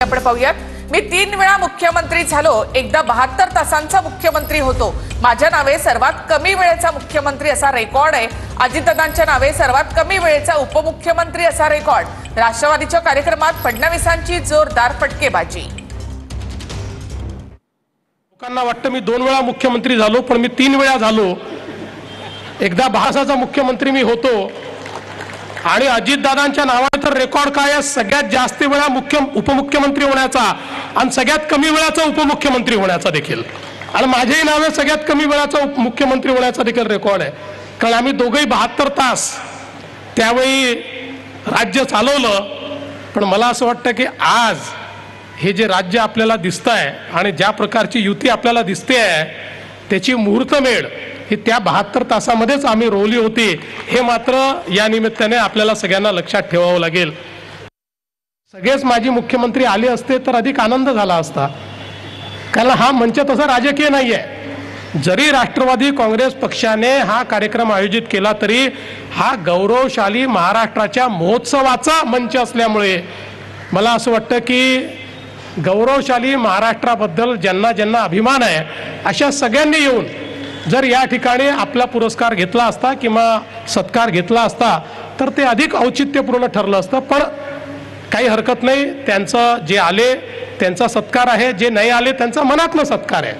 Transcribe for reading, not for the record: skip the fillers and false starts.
आपण पाहूयात। मी 3 वेळा मुख्यमंत्री झालो, एकदा 72 तासांचा मुख्यमंत्री होतो। माझ्या नावे सर्वात कमी वेळेचा मुख्यमंत्री असा रेकॉर्ड आहे। अजितदादांच्या नावे सर्वात कमी वेळेचा उपमुख्यमंत्री असा रेकॉर्ड। राष्ट्रवादीच्या कार्यक्रमात फडणवीसांची जोरदार फटकेबाजी। लोकांना वाटतं मी 2 वेळा मुख्यमंत्री झालो, पण मी 3 वेळा झालो। एकदा 62चा मुख्यमंत्री मी होतो आणि अजितदादांच्या नावाने तर रेकॉर्ड काय आहे, सगळ्यात जास्त वेळा उपमुख्यमंत्री होण्याचा आणि सगळ्यात कमी वेळाचा उपमुख्यमंत्री होण्याचा देखील, आणि माझ्याही नावे सगळ्यात कमी वेळाचा मुख्यमंत्री होण्याचा देखील रेकॉर्ड आहे। कारण आम्ही दोघेही 72 तास त्यावेळी राज्य चालवलं। पण मला असं वाटतं की आज हे जे राज्य आपल्याला दिसतंय आणि ज्या प्रकारची युती आपल्याला दिसते आहे, त्याची मुहूर्तमेढ ही त्या 72 तासामध्येच आम्ही रोवली होती, हे मात्र या निमित्ताने आपल्याला सगळ्यांना लक्षात ठेवावं लागेल। सगळेच माजी मुख्यमंत्री आले असते तर अधिक आनंद झाला असता, कारण हा मंच तसा राजकीय नाही आहे। जरी राष्ट्रवादी काँग्रेस पक्षाने हा कार्यक्रम आयोजित केला तरी हा गौरवशाली महाराष्ट्राच्या महोत्सवाचा मंच असल्यामुळे मला असं वाटतं की गौरवशाली महाराष्ट्राबद्दल ज्यांना ज्यांना अभिमान आहे अशा सगळ्यांनी येऊन जर या ठिकाणी आपला पुरस्कार घेतला असता किंवा सत्कार घेतला असता तर ते अधिक औचित्यपूर्ण ठरलं असतं। पण काही हरकत नाही, त्यांचं जे आले त्यांचा सत्कार आहे, जे नाही आले त्यांचा मनातला सत्कार आहे।